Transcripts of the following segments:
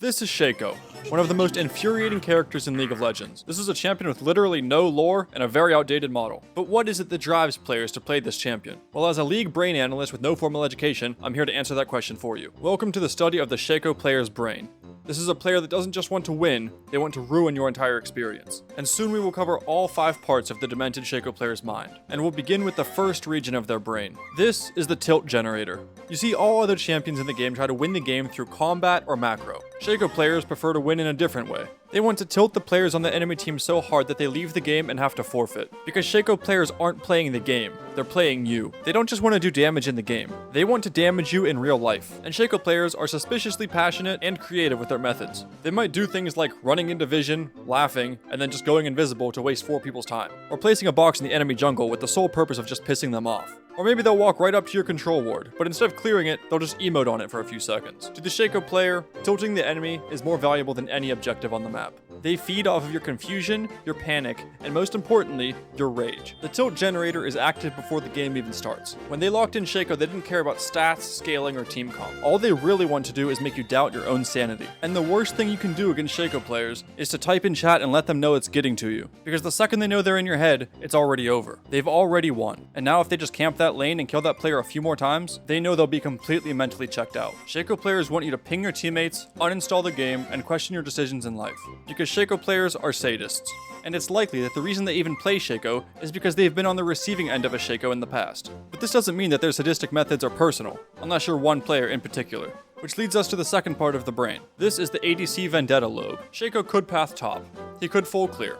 This is Shaco, one of the most infuriating characters in League of Legends. This is a champion with literally no lore and a very outdated model. But what is it that drives players to play this champion? Well, as a League brain analyst with no formal education, I'm here to answer that question for you. Welcome to the study of the Shaco player's brain. This is a player that doesn't just want to win, they want to ruin your entire experience. And soon we will cover all 5 parts of the demented Shaco player's mind. And we'll begin with the first region of their brain. This is the tilt generator. You see, all other champions in the game try to win the game through combat or macro. Shaco players prefer to win in a different way. They want to tilt the players on the enemy team so hard that they leave the game and have to forfeit. Because Shaco players aren't playing the game, they're playing you. They don't just want to do damage in the game, they want to damage you in real life. And Shaco players are suspiciously passionate and creative with their methods. They might do things like running into vision, laughing, and then just going invisible to waste 4 people's time. Or placing a box in the enemy jungle with the sole purpose of just pissing them off. Or maybe they'll walk right up to your control ward, but instead of clearing it, they'll just emote on it for a few seconds. To the Shaco player, tilting the enemy is more valuable than any objective on the map. They feed off of your confusion, your panic, and most importantly, your rage. The tilt generator is active before the game even starts. When they locked in Shaco, they didn't care about stats, scaling, or team comp. All they really want to do is make you doubt your own sanity. And the worst thing you can do against Shaco players is to type in chat and let them know it's getting to you. Because the second they know they're in your head, it's already over. They've already won. And now if they just camp that lane and kill that player a few more times, they know they'll be completely mentally checked out. Shaco players want you to ping your teammates, uninstall the game, and question your decisions in life. Because Shaco players are sadists. And it's likely that the reason they even play Shaco is because they've been on the receiving end of a Shaco in the past. But this doesn't mean that their sadistic methods are personal, unless you're one player in particular. Which leads us to the second part of the brain. This is the ADC vendetta lobe. Shaco could path top. He could full clear.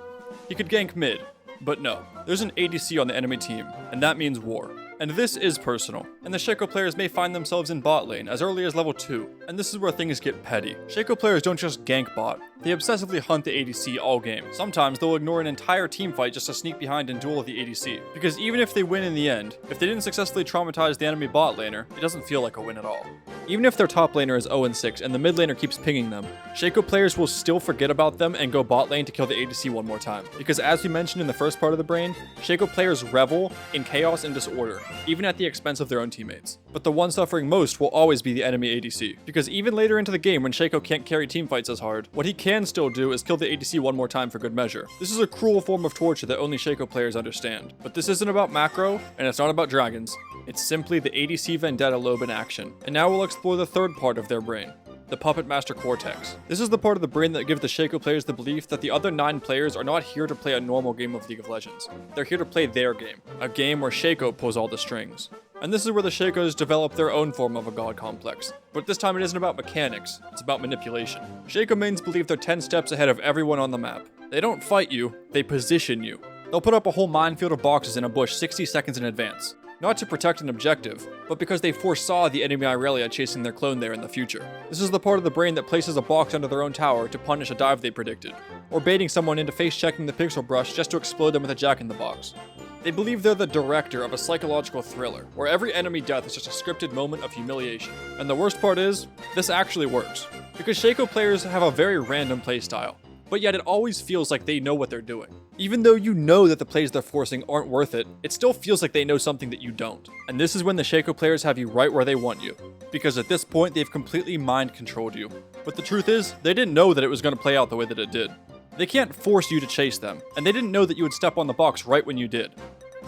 He could gank mid. But no, there's an ADC on the enemy team, and that means war. And this is personal, and the Shaco players may find themselves in bot lane as early as level 2, and this is where things get petty. Shaco players don't just gank bot, they obsessively hunt the ADC all game. Sometimes they'll ignore an entire team fight just to sneak behind and duel the ADC. Because even if they win in the end, if they didn't successfully traumatize the enemy bot laner, it doesn't feel like a win at all. Even if their top laner is 0-6 and the mid laner keeps pinging them, Shaco players will still forget about them and go bot lane to kill the ADC one more time. Because as we mentioned in the first part of the brain, Shaco players revel in chaos and disorder, even at the expense of their own teammates. But the one suffering most will always be the enemy ADC. Because even later into the game when Shaco can't carry teamfights as hard, what he can still do is kill the ADC one more time for good measure. This is a cruel form of torture that only Shaco players understand. But this isn't about macro, and it's not about dragons. It's simply the ADC vendetta lobe in action. And now we'll explore the third part of their brain. The Puppet Master Cortex. This is the part of the brain that gives the Shaco players the belief that the other 9 players are not here to play a normal game of League of Legends. They're here to play their game, a game where Shaco pulls all the strings. And this is where the Shacos develop their own form of a god complex. But this time it isn't about mechanics, it's about manipulation. Shaco mains believe they're 10 steps ahead of everyone on the map. They don't fight you, they position you. They'll put up a whole minefield of boxes in a bush 60 seconds in advance. Not to protect an objective, but because they foresaw the enemy Irelia chasing their clone there in the future. This is the part of the brain that places a box under their own tower to punish a dive they predicted, or baiting someone into face-checking the pixel brush just to explode them with a jack-in-the-box. They believe they're the director of a psychological thriller, where every enemy death is just a scripted moment of humiliation. And the worst part is, this actually works. Because Shaco players have a very random playstyle, but yet it always feels like they know what they're doing. Even though you know that the plays they're forcing aren't worth it, it still feels like they know something that you don't. And this is when the Shaco players have you right where they want you. Because at this point, they've completely mind-controlled you. But the truth is, they didn't know that it was going to play out the way that it did. They can't force you to chase them, and they didn't know that you would step on the box right when you did.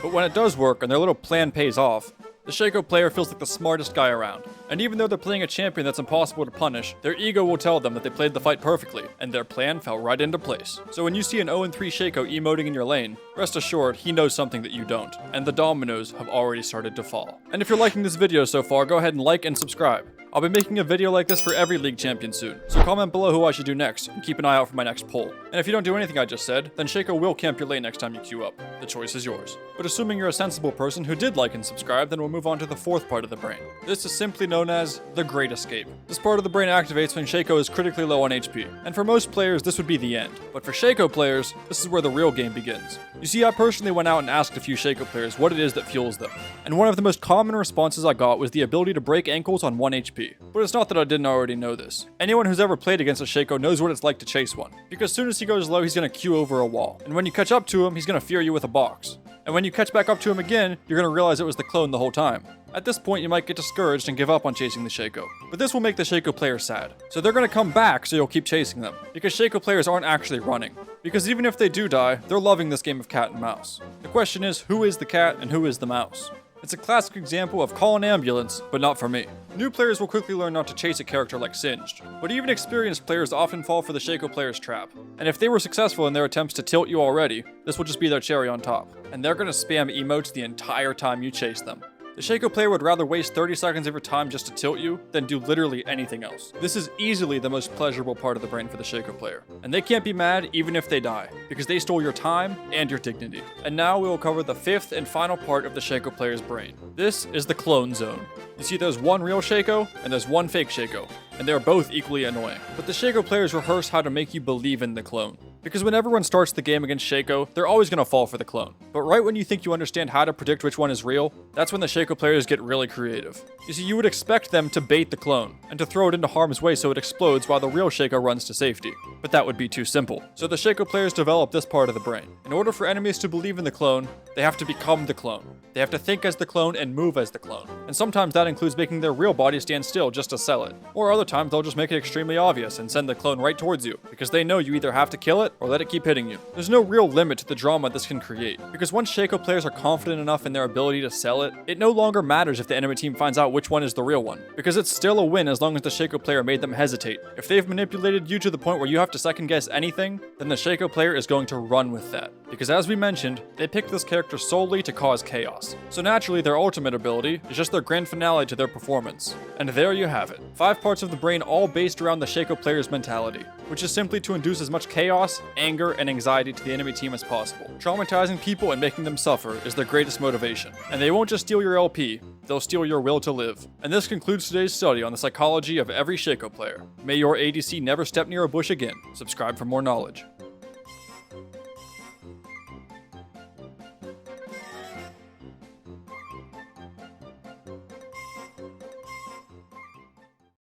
But when it does work and their little plan pays off, the Shaco player feels like the smartest guy around. And even though they're playing a champion that's impossible to punish, their ego will tell them that they played the fight perfectly, and their plan fell right into place. So when you see an 0-3 Shaco emoting in your lane, rest assured he knows something that you don't, and the dominoes have already started to fall. And if you're liking this video so far, go ahead and like and subscribe. I'll be making a video like this for every League champion soon, so comment below who I should do next, and keep an eye out for my next poll. And if you don't do anything I just said, then Shaco will camp your lane next time you queue up. The choice is yours. But assuming you're a sensible person who did like and subscribe, then we'll move on to the fourth part of the brain. This is simply known as the Great Escape. This part of the brain activates when Shaco is critically low on HP, and for most players this would be the end. But for Shaco players, this is where the real game begins. You see, I personally went out and asked a few Shaco players what it is that fuels them, and one of the most common responses I got was the ability to break ankles on 1 HP. But it's not that I didn't already know this. Anyone who's ever played against a Shaco knows what it's like to chase one. Because as soon as he goes low, he's going to queue over a wall. And when you catch up to him, he's going to fear you with a box. And when you catch back up to him again, you're going to realize it was the clone the whole time. At this point, you might get discouraged and give up on chasing the Shaco. But this will make the Shaco player sad. So they're going to come back so you'll keep chasing them. Because Shaco players aren't actually running. Because even if they do die, they're loving this game of cat and mouse. The question is, who is the cat and who is the mouse? It's a classic example of call an ambulance, but not for me. New players will quickly learn not to chase a character like Singed, but even experienced players often fall for the Shaco player's trap. And if they were successful in their attempts to tilt you already, this will just be their cherry on top. And they're gonna spam emotes the entire time you chase them. The Shaco player would rather waste 30 seconds of your time just to tilt you than do literally anything else. This is easily the most pleasurable part of the brain for the Shaco player. And they can't be mad even if they die, because they stole your time and your dignity. And now we will cover the fifth and final part of the Shaco player's brain. This is the clone zone. You see there's one real Shaco and there's one fake Shaco, and they are both equally annoying. But the Shaco players rehearse how to make you believe in the clone. Because when everyone starts the game against Shaco, they're always going to fall for the clone. But right when you think you understand how to predict which one is real, that's when the Shaco players get really creative. You see, you would expect them to bait the clone, and to throw it into harm's way so it explodes while the real Shaco runs to safety. But that would be too simple. So the Shaco players develop this part of the brain. In order for enemies to believe in the clone, they have to become the clone. They have to think as the clone and move as the clone. And sometimes that includes making their real body stand still just to sell it. Or other times they'll just make it extremely obvious and send the clone right towards you, because they know you either have to kill it or let it keep hitting you. There's no real limit to the drama this can create, because once Shaco players are confident enough in their ability to sell it, it no longer matters if the enemy team finds out which one is the real one, because it's still a win as long as the Shaco player made them hesitate. If they've manipulated you to the point where you have to second guess anything, then the Shaco player is going to run with that. Because as we mentioned, they picked this character solely to cause chaos. So naturally their ultimate ability is just their grand finale to their performance. And there you have it. 5 parts of the brain all based around the Shaco player's mentality, which is simply to induce as much chaos, anger, and anxiety to the enemy team as possible. Traumatizing people and making them suffer is their greatest motivation. And they won't just steal your LP, they'll steal your will to live. And this concludes today's study on the psychology of every Shaco player. May your ADC never step near a bush again. Subscribe for more knowledge.